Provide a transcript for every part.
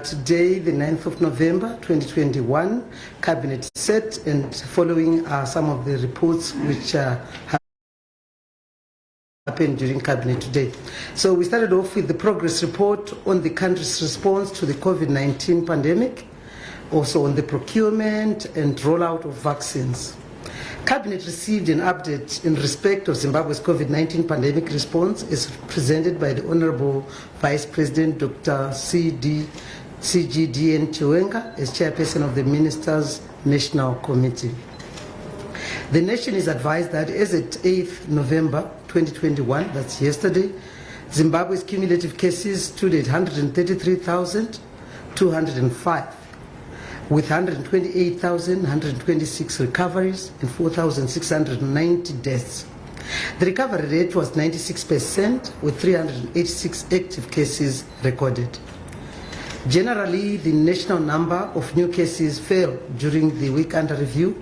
Today, the 9th of November 2021, Cabinet set, and following are some of the reports which happened during Cabinet today. So we started off with the progress report on the country's response to the COVID-19 pandemic, also on the procurement and rollout of vaccines. Cabinet received an update in respect of Zimbabwe's COVID-19 pandemic response as presented by the Honorable Vice President Dr. CGDN Chiwenga as Chairperson of the Ministers' National Committee. The nation is advised that as at 8th November 2021, that's yesterday, Zimbabwe's cumulative cases stood at 133,205. with 128,126 recoveries and 4,690 deaths. The recovery rate was 96%, with 386 active cases recorded. Generally, the national number of new cases fell during the week under review,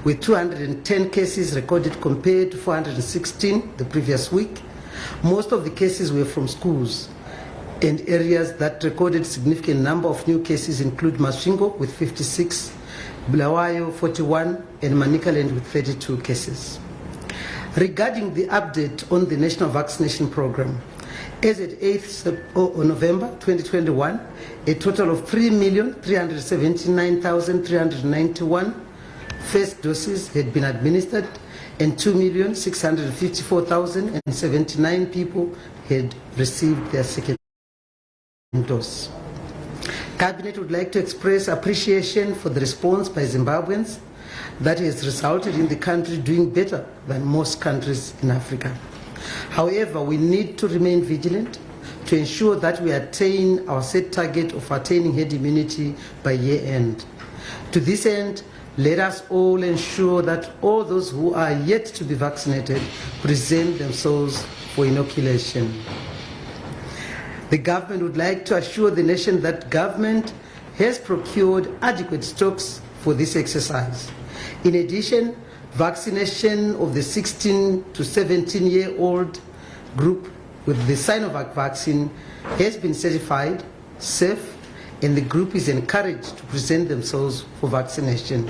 with 210 cases recorded compared to 416 the previous week. Most of the cases were from schools, and areas that recorded significant number of new cases include Masvingo with 56, Bulawayo 41, and Manicaland with 32 cases. Regarding the update on the national vaccination program, as at 8th November 2021, a total of 3,379,391 first doses had been administered, and 2,654,079 people had received their second dose. Cabinet would like to express appreciation for the response by Zimbabweans that has resulted in the country doing better than most countries in Africa. However, we need to remain vigilant to ensure that we attain our set target of attaining herd immunity by year end. To this end, let us all ensure that all those who are yet to be vaccinated present themselves for inoculation. The government would like to assure the nation that government has procured adequate stocks for this exercise. In addition, vaccination of the 16 to 17-year-old group with the Sinovac vaccine has been certified safe, and the group is encouraged to present themselves for vaccination.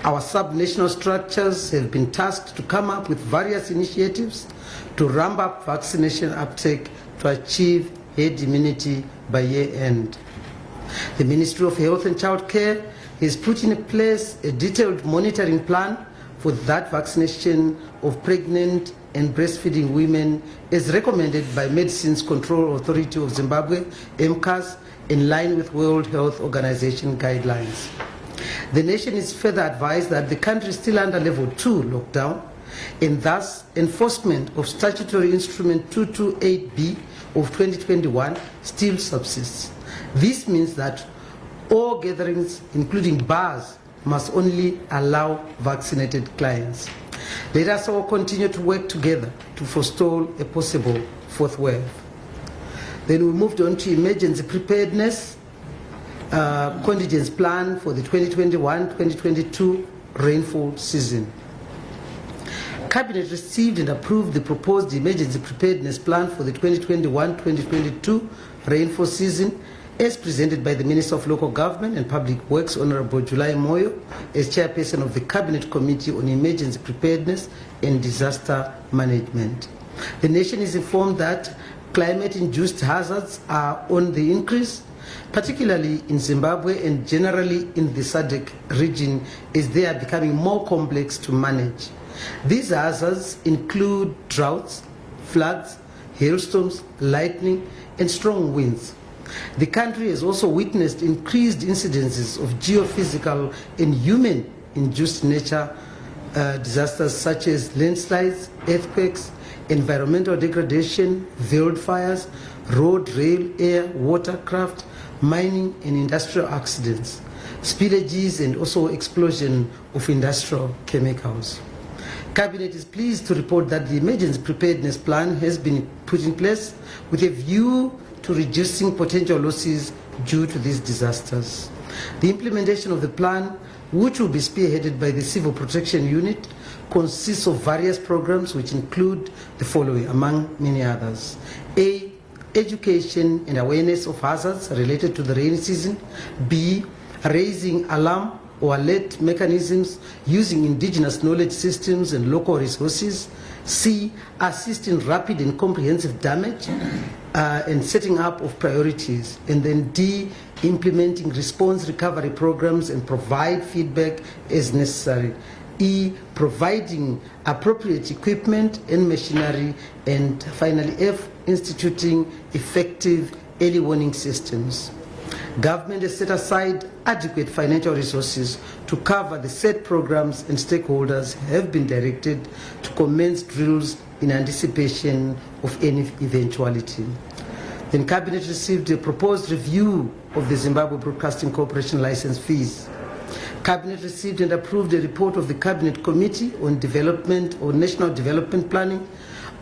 Our sub-national structures have been tasked to come up with various initiatives to ramp up vaccination uptake to achieve herd immunity by year end. The Ministry of Health and Child Care has put in place a detailed monitoring plan for that vaccination of pregnant and breastfeeding women as recommended by Medicines Control Authority of Zimbabwe, MCAS, in line with World Health Organization guidelines. The nation is further advised that the country is still under level 2 lockdown, and thus enforcement of statutory instrument 228B of 2021 still subsists. This means that all gatherings, including bars, must only allow vaccinated clients. Let us all continue to work together to forestall a possible fourth wave. Then we moved on to emergency preparedness, contingent plan for the 2021-2022 rainfall season. Cabinet received and approved the proposed emergency preparedness plan for the 2021-2022 rainfall season as presented by the Minister of Local Government and Public Works, Honorable July Moyo, as Chairperson of the Cabinet Committee on Emergency Preparedness and Disaster Management. The nation is informed that climate-induced hazards are on the increase, particularly in Zimbabwe and generally in the SADC region, as they are becoming more complex to manage. These hazards include droughts, floods, hailstorms, lightning, and strong winds. The country has also witnessed increased incidences of geophysical and human-induced nature disasters such as landslides, earthquakes, environmental degradation, wildfires, road, rail, air, watercraft, mining and industrial accidents, spillages, and also explosion of industrial chemicals. Cabinet is pleased to report that the emergency preparedness plan has been put in place with a view to reducing potential losses due to these disasters. The implementation of the plan, which will be spearheaded by the Civil Protection Unit, consists of various programs which include the following, among many others. A. education and awareness of hazards related to the rainy season. B, raising alarm or alert mechanisms using indigenous knowledge systems and local resources. C, assist in rapid and comprehensive damage and setting up of priorities. And then D, implementing response recovery programs and provide feedback as necessary. E, providing appropriate equipment and machinery. And finally F, instituting effective early warning systems. Government has set aside adequate financial resources to cover the set programs, and stakeholders have been directed to commence drills in anticipation of any eventuality. Then Cabinet received a proposed review of the Zimbabwe Broadcasting Corporation license fees. Cabinet received and approved a report of the Cabinet Committee on Development or National Development Planning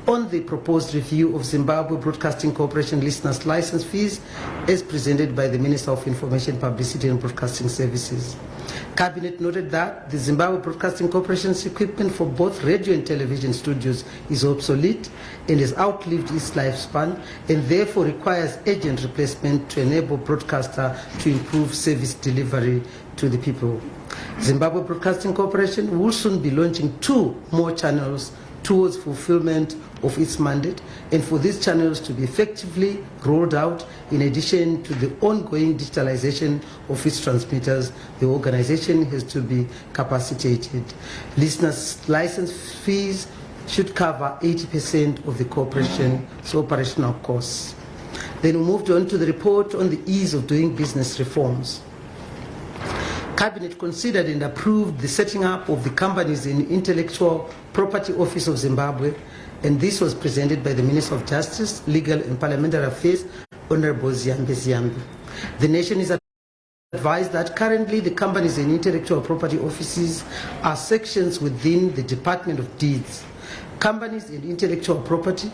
on the proposed review of Zimbabwe Broadcasting Corporation listeners' license fees as presented by the Minister of Information, Publicity and Broadcasting Services. Cabinet noted that the Zimbabwe Broadcasting Corporation's equipment for both radio and television studios is obsolete and has outlived its lifespan, and therefore requires urgent replacement to enable broadcaster to improve service delivery to the people. Zimbabwe Broadcasting Corporation will soon be launching 2 more channels towards fulfillment of its mandate, and for these channels to be effectively rolled out, in addition to the ongoing digitalization of its transmitters, the organization has to be capacitated. Listeners' license fees should cover 80% of the corporation's operational costs. Then we moved on to the report on the ease of doing business reforms. Cabinet considered and approved the setting up of the Companies and Intellectual Property Office of Zimbabwe, and this was presented by the Minister of Justice, Legal and Parliamentary Affairs, Honorable Ziambi. The nation is advised that currently the Companies and Intellectual Property Offices are sections within the Department of Deeds. Companies and Intellectual Property,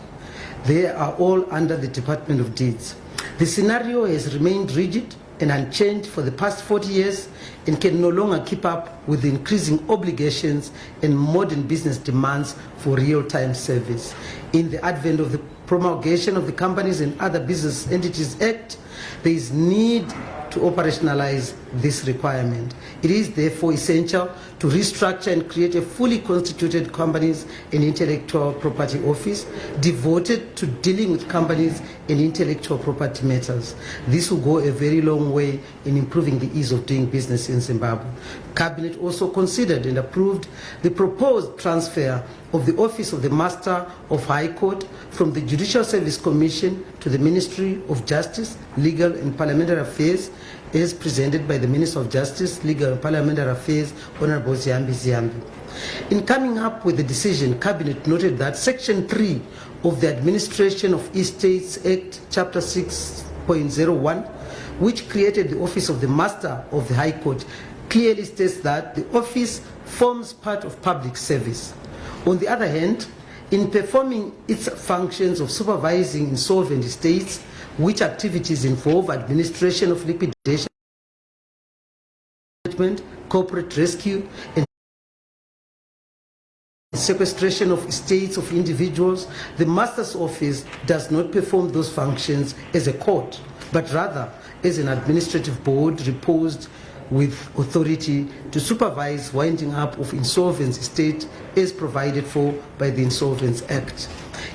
they are all under the Department of Deeds. The scenario has remained rigid and unchanged for the past 40 years and can no longer keep up with the increasing obligations and modern business demands for real-time service. In the advent of the promulgation of the Companies and Other Business Entities Act, there is need to operationalize this requirement. It is therefore essential to restructure and create a fully constituted Companies and Intellectual Property Office devoted to dealing with companies and intellectual property matters. This will go a very long way in improving the ease of doing business in Zimbabwe. Cabinet also considered and approved the proposed transfer of the Office of the Master of High Court from the Judicial Service Commission to the Ministry of Justice, Legal and Parliamentary Affairs, as presented by the Minister of Justice, Legal and Parliamentary Affairs, Honorable Ziambi. In coming up with the decision, Cabinet noted that Section 3 of the Administration of Estates Act, Chapter 6.01, which created the Office of the Master of the High Court, clearly states that the office forms part of public service. On the other hand, in performing its functions of supervising insolvent estates, which activities involve administration of liquidation, corporate rescue, and sequestration of estates of individuals, the Master's Office does not perform those functions as a court, but rather as an administrative board reposed with authority to supervise winding up of insolvent estate as provided for by the Insolvents Act.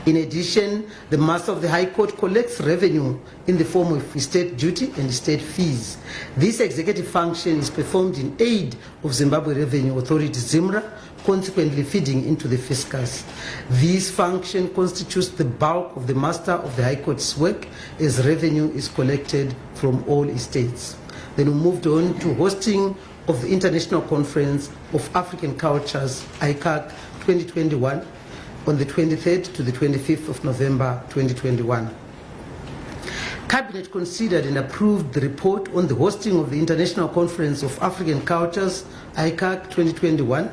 In addition, the Master of the High Court collects revenue in the form of estate duty and estate fees. This executive function is performed in aid of Zimbabwe Revenue Authority, ZIMRA, consequently feeding into the fiscus. This function constitutes the bulk of the Master of the High Court's work, as revenue is collected from all estates. Then we moved on to hosting of the International Conference of African Cultures, ICAC 2021, on the 23rd to the 25th of November 2021. Cabinet considered and approved the report on the hosting of the International Conference of African Cultures, ICAC 2021,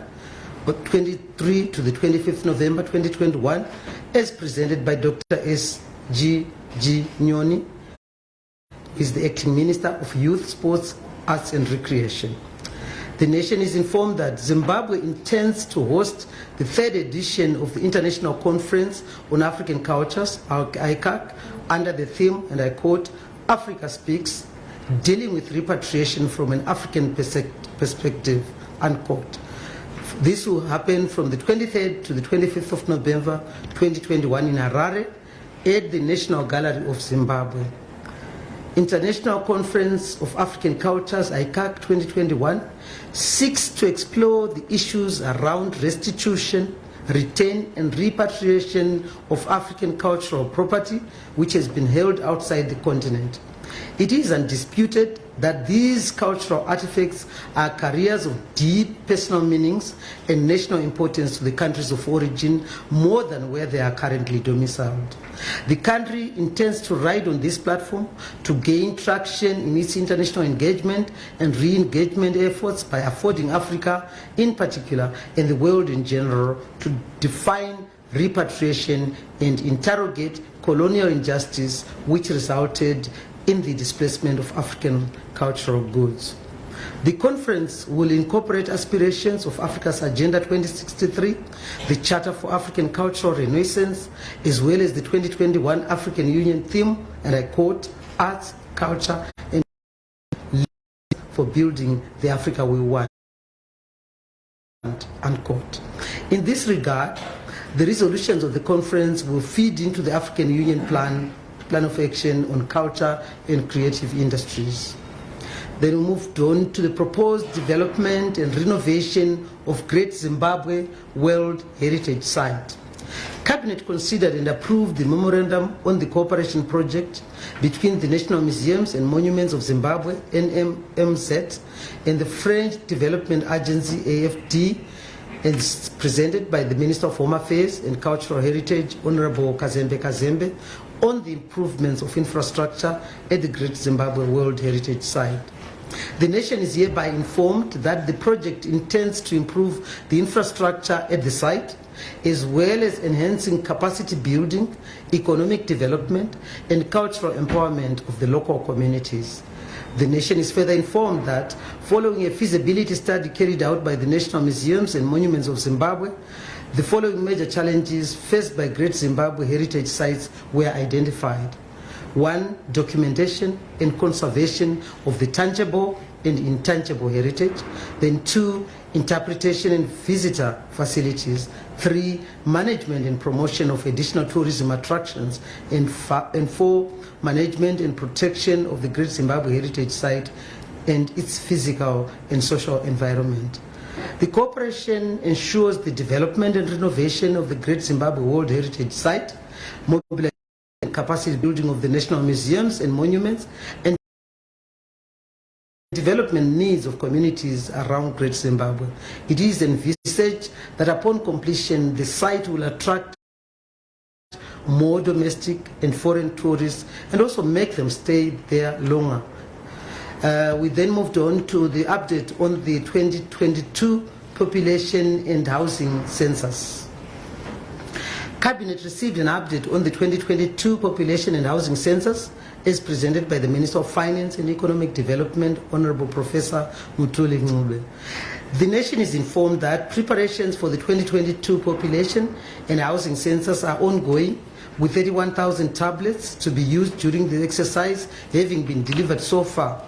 23 to the 25th November 2021, as presented by Dr. S.G. Nyoni, who is the Acting Minister of Youth, Sports, Arts and Recreation. The nation is informed that Zimbabwe intends to host the 3rd edition of the International Conference on African Cultures, ICAC, under the theme, and I quote, Africa Speaks, dealing with repatriation from an African perspective, unquote. This will happen from the 23rd to the 25th of November 2021 in Harare at the National Gallery of Zimbabwe. International Conference of African Cultures, ICAC 2021, seeks to explore the issues around restitution, return and repatriation of African cultural property which has been held outside the continent. It is undisputed that these cultural artifacts are carriers of deep personal meanings and national importance to the countries of origin more than where they are currently domiciled. The country intends to ride on this platform to gain traction in its international engagement and re-engagement efforts by affording Africa in particular and the world in general to define repatriation and interrogate colonial injustice which resulted in the displacement of African cultural goods. The conference will incorporate aspirations of Africa's Agenda 2063, the Charter for African Cultural Renaissance, as well as the 2021 African Union theme, and I quote, arts, culture, and for building the Africa we want, unquote. In this regard, the resolutions of the conference will feed into the African Union plan of action on culture and creative industries. Then we moved on to the proposed development and renovation of Great Zimbabwe World Heritage Site. Cabinet considered and approved the memorandum on the cooperation project between the National Museums and Monuments of Zimbabwe, NMMZ, and the French Development Agency, AFD, as presented by the Minister of Home Affairs and Cultural Heritage, Honorable Kazembe Kazembe, on the improvements of infrastructure at the Great Zimbabwe World Heritage Site. The nation is hereby informed that the project intends to improve the infrastructure at the site, as well as enhancing capacity building, economic development, and cultural empowerment of the local communities. The nation is further informed that, following a feasibility study carried out by the National Museums and Monuments of Zimbabwe, the following major challenges faced by Great Zimbabwe heritage sites were identified. 1. Documentation and conservation of the tangible and intangible heritage. Then 2. Interpretation and visitor facilities. 3. Management and promotion of additional tourism attractions. And 4. Management and protection of the Great Zimbabwe Heritage Site and its physical and social environment. The cooperation ensures the development and renovation of the Great Zimbabwe World Heritage Site, mobilization and capacity building of the National Museums and Monuments, and development needs of communities around Great Zimbabwe. It is envisaged that upon completion, the site will attract more domestic and foreign tourists and also make them stay there longer. We then moved on to the update on the 2022 Population and Housing Census. Cabinet received an update on the 2022 Population and Housing Census as presented by the Minister of Finance and Economic Development, Honorable Professor Mutuli Ngube. The nation is informed that preparations for the 2022 Population and Housing Census are ongoing, with 31,000 tablets to be used during the exercise having been delivered so far.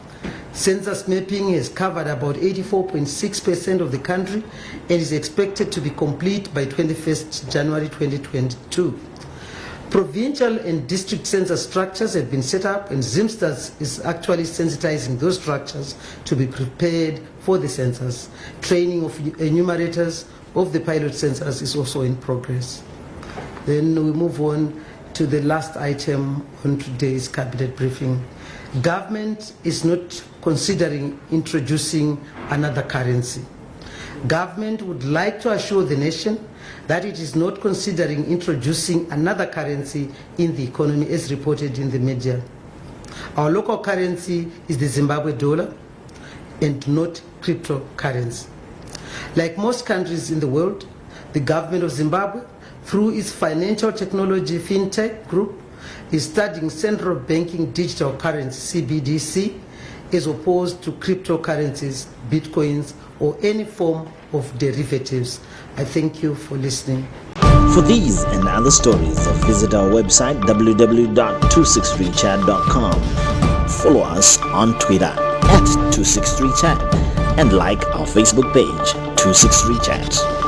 Census mapping has covered about 84.6% of the country and is expected to be complete by 21st January 2022. Provincial and district census structures have been set up, and Zimstats is actually sensitizing those structures to be prepared for the census. Training of enumerators of the pilot census is also in progress. Then we move on to the last item on today's cabinet briefing. Government is not considering introducing another currency. Government would like to assure the nation that it is not considering introducing another currency in the economy as reported in the media. Our local currency is the Zimbabwe dollar and not cryptocurrency. Like most countries in the world, the government of Zimbabwe, through its financial technology fintech group, is studying central banking digital currency, CBDC, as opposed to cryptocurrencies, bitcoins, or any form of derivatives. I thank you for listening. For these and other stories, visit our website www.263chat.com. Follow us on Twitter @263chat and like our Facebook page 263chat.